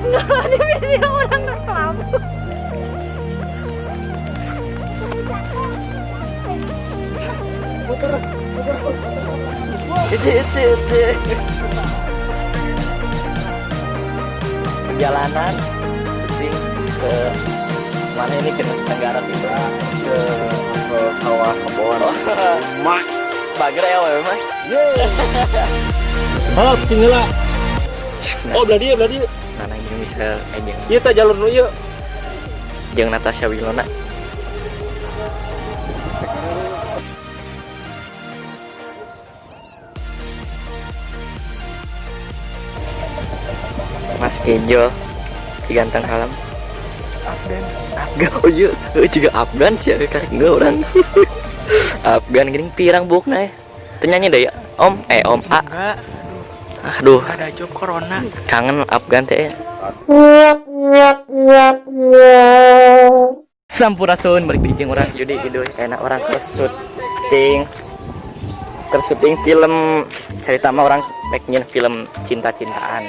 Di video orang reklam. Itu. Perjalanan syuting ke mana ini, ke Nusa Tenggara gitu, ke sawah kebon. Mak bager ya mas. Oh tinggal lah. Oh beladi ya. Nah ini bisa aja. Iya tak jalur nu yuk. Jeung Natasha Wilona. Mas Kejo si ganteng halam Afgan oh iya juga Afgan sih karek enggak orang. Afgan gini pirang bukna ya ternyanyi deh ya om A. Aduh Ada jo corona. kangen Afgan teh. Sampurasun balik di orang jadi gitu enak orang ke syuting film cerita mah orang pengen film cinta-cintaan.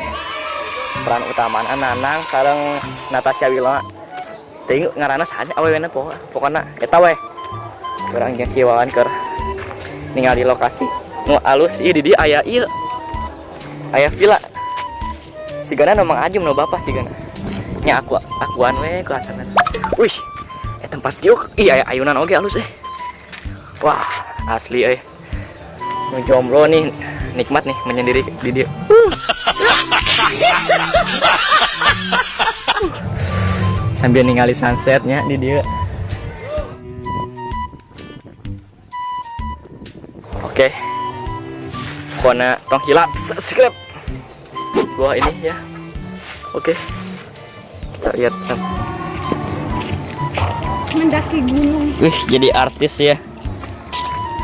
Peran utama Nanang sareng Natasha Wilona. Teuing ngaranna saha awewena pokona eta we. Urang jeung si Wawan keur ningali lokasi nu alus ieu di dieu aya ieu. Aya villa. Sigana memang ajum no bapak sigana. Nya akuan we ke asana. Wih, tempat tiuk aya ayunan oge alus Wah, asli Nu jomblo nih nikmat nih menyendiri di dia. Sambil ningali sunsetnya di dia. Oke. Pokoknya tong hilap subscribe gua ini ya. Oke. Kita lihat. Mendaki gunung. Wih, jadi artis ya.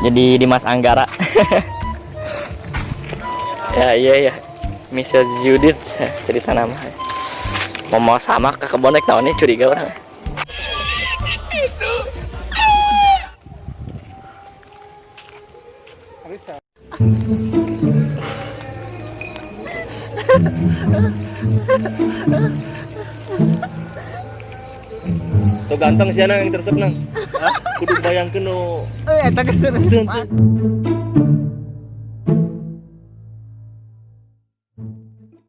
Jadi Dimas Anggara. Iya. Michelle Judith cerita nama. Mau sama ke kebonek tahunnya curiga orang. So ganteng sih yang tersep nang. Kudu bayangkeun nu Eta geus